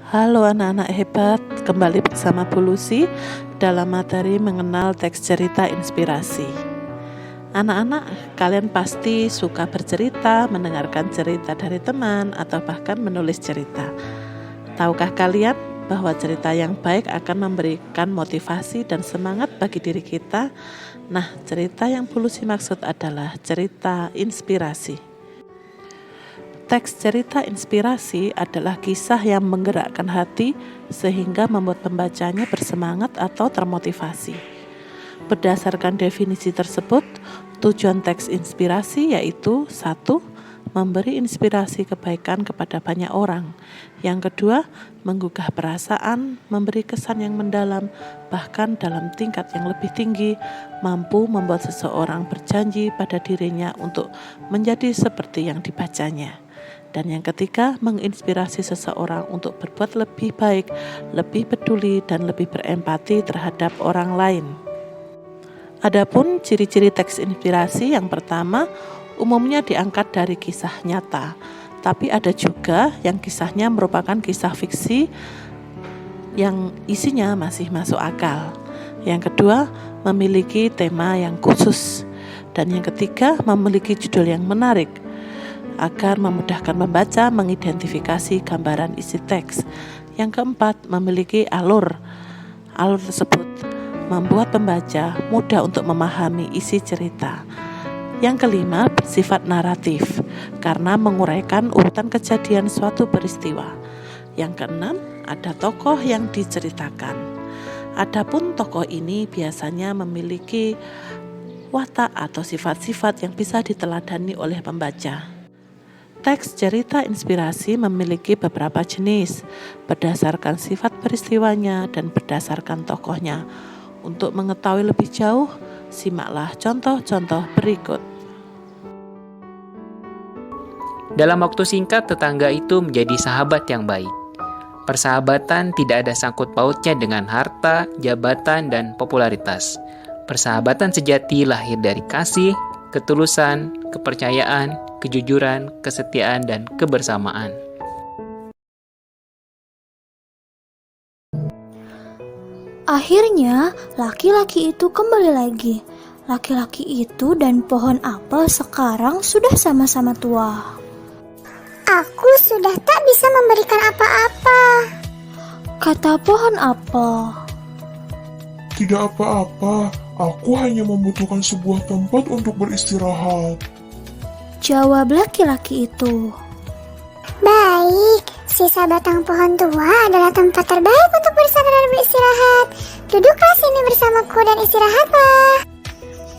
Halo anak-anak hebat, kembali bersama Bu Lucy dalam materi mengenal teks cerita inspirasi. Anak-anak, kalian pasti suka bercerita, mendengarkan cerita dari teman, atau bahkan menulis cerita. Tahukah kalian bahwa cerita yang baik akan memberikan motivasi dan semangat bagi diri kita? Nah, cerita yang Bu Lucy maksud adalah cerita inspirasi. Teks cerita inspirasi adalah kisah yang menggerakkan hati sehingga membuat pembacanya bersemangat atau termotivasi. Berdasarkan definisi tersebut, tujuan teks inspirasi yaitu 1. Memberi inspirasi kebaikan kepada banyak orang. Yang kedua, menggugah perasaan, memberi kesan yang mendalam, bahkan dalam tingkat yang lebih tinggi, mampu membuat seseorang berjanji pada dirinya untuk menjadi seperti yang dibacanya. Dan yang ketiga, menginspirasi seseorang untuk berbuat lebih baik, lebih peduli, dan lebih berempati terhadap orang lain. Adapun ciri-ciri teks inspirasi yang pertama, umumnya diangkat dari kisah nyata, tapi ada juga yang kisahnya merupakan kisah fiksi yang isinya masih masuk akal. Yang kedua, memiliki tema yang khusus. Dan yang ketiga, memiliki judul yang menarik agar memudahkan membaca mengidentifikasi gambaran isi teks. Yang keempat, memiliki alur. Alur tersebut membuat pembaca mudah untuk memahami isi cerita. Yang kelima, bersifat naratif karena menguraikan urutan kejadian suatu peristiwa. Yang keenam, ada tokoh yang diceritakan. Adapun tokoh ini biasanya memiliki watak atau sifat-sifat yang bisa diteladani oleh pembaca. Teks cerita inspirasi memiliki beberapa jenis berdasarkan sifat peristiwanya dan berdasarkan tokohnya. Untuk mengetahui lebih jauh, simaklah contoh-contoh berikut. Dalam waktu singkat, tetangga itu menjadi sahabat yang baik. Persahabatan tidak ada sangkut pautnya dengan harta, jabatan, dan popularitas. Persahabatan sejati lahir dari kasih, ketulusan, kepercayaan, kejujuran, kesetiaan, dan kebersamaan. Akhirnya, laki-laki itu kembali lagi. Laki-laki itu dan pohon apel sekarang sudah sama-sama tua. Aku sudah tak bisa memberikan apa-apa, Kata pohon apel. Tidak apa-apa, aku hanya membutuhkan sebuah tempat untuk beristirahat. Jawab laki-laki itu. Baik, sisa batang pohon tua adalah tempat terbaik untuk bersandar dan beristirahat. Duduklah sini bersamaku dan istirahatlah,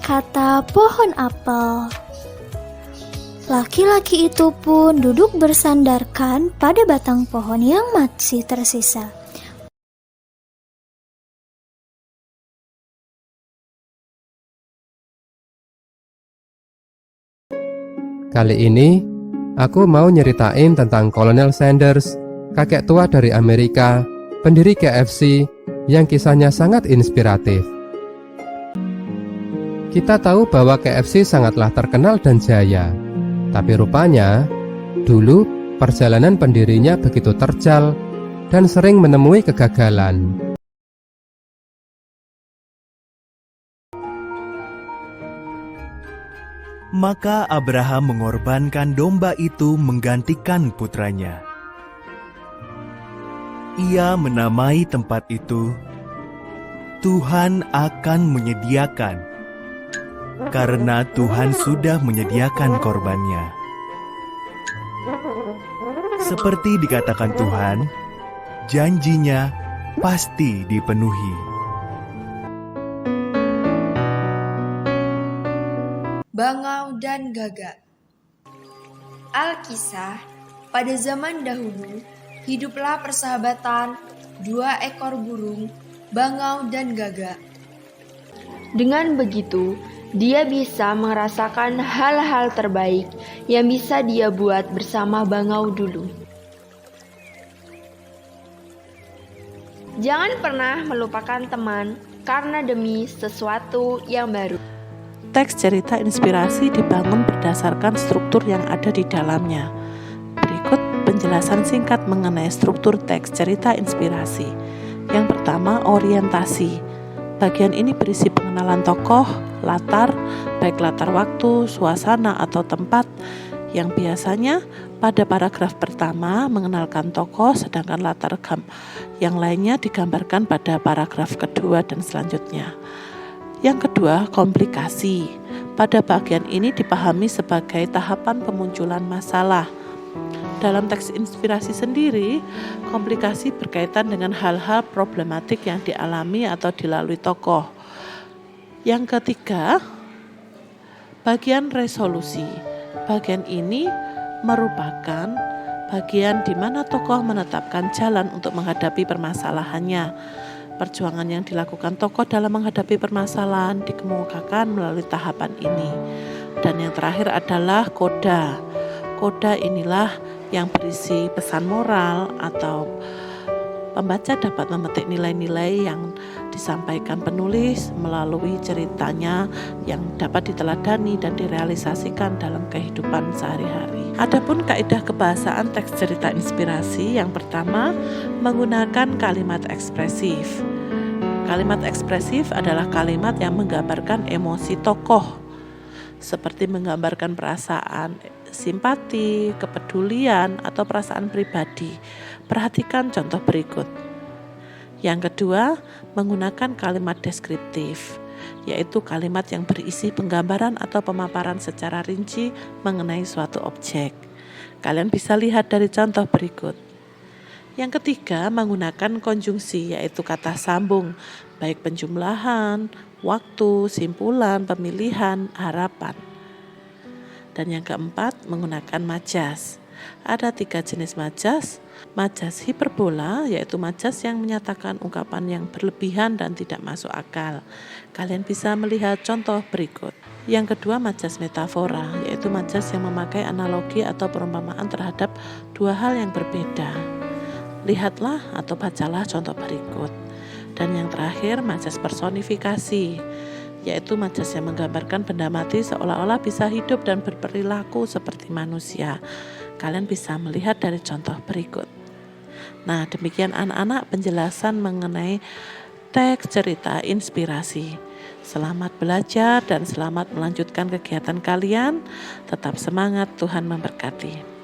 Kata pohon apel. Laki-laki itu pun duduk bersandarkan pada batang pohon yang masih tersisa. Kali ini, aku mau nyeritain tentang Kolonel Sanders, kakek tua dari Amerika, pendiri KFC, yang kisahnya sangat inspiratif. Kita tahu bahwa KFC sangatlah terkenal dan jaya, tapi rupanya, dulu perjalanan pendirinya begitu terjal dan sering menemui kegagalan. Maka Abraham mengorbankan domba itu menggantikan putranya. Ia menamai tempat itu, Tuhan akan menyediakan, karena Tuhan sudah menyediakan korbannya. Seperti dikatakan Tuhan, janjinya pasti dipenuhi. Bangau dan Gagak. Alkisah, pada zaman dahulu, hiduplah persahabatan dua ekor burung, bangau dan gagak. Dengan begitu, dia bisa merasakan hal-hal terbaik yang bisa dia buat bersama bangau dulu. Jangan pernah melupakan teman karena demi sesuatu yang baru. Teks cerita inspirasi dibangun berdasarkan struktur yang ada di dalamnya. Berikut penjelasan singkat mengenai struktur teks cerita inspirasi. Yang pertama, orientasi. Bagian ini berisi pengenalan tokoh, latar, baik latar waktu, suasana, atau tempat, yang biasanya pada paragraf pertama mengenalkan tokoh, sedangkan latar yang lainnya digambarkan pada paragraf kedua dan selanjutnya. Yang kedua, komplikasi. Pada bagian ini dipahami sebagai tahapan pemunculan masalah. Dalam teks inspirasi sendiri, komplikasi berkaitan dengan hal-hal problematik yang dialami atau dilalui tokoh. Yang ketiga, bagian resolusi. Bagian ini merupakan bagian di mana tokoh menetapkan jalan untuk menghadapi permasalahannya. Perjuangan yang dilakukan tokoh dalam menghadapi permasalahan dikemukakan melalui tahapan ini. Dan yang terakhir adalah koda. Koda inilah yang berisi pesan moral atau pembaca dapat memetik nilai-nilai yang disampaikan penulis melalui ceritanya yang dapat diteladani dan direalisasikan dalam kehidupan sehari-hari. Adapun kaidah kebahasaan teks cerita inspirasi, yang pertama, menggunakan kalimat ekspresif. Kalimat ekspresif adalah kalimat yang menggambarkan emosi tokoh, seperti menggambarkan perasaan, simpati, kepedulian, atau perasaan pribadi. Perhatikan contoh berikut. Yang kedua, menggunakan kalimat deskriptif, yaitu kalimat yang berisi penggambaran atau pemaparan secara rinci mengenai suatu objek. Kalian bisa lihat dari contoh berikut. Yang ketiga, menggunakan konjungsi, yaitu kata sambung, baik penjumlahan, waktu, simpulan, pemilihan, harapan. Dan yang keempat, menggunakan majas. Ada 3 jenis majas. Majas hiperbola, yaitu majas yang menyatakan ungkapan yang berlebihan dan tidak masuk akal. Kalian bisa melihat contoh berikut. Yang kedua, majas metafora, yaitu majas yang memakai analogi atau perumpamaan terhadap 2 hal yang berbeda. Lihatlah atau bacalah contoh berikut. Dan yang terakhir, majas personifikasi, yaitu majas yang menggambarkan benda mati seolah-olah bisa hidup dan berperilaku seperti manusia. Kalian bisa melihat dari contoh berikut. Nah, demikian anak-anak penjelasan mengenai teks cerita inspirasi. Selamat belajar dan selamat melanjutkan kegiatan kalian. Tetap semangat, Tuhan memberkati.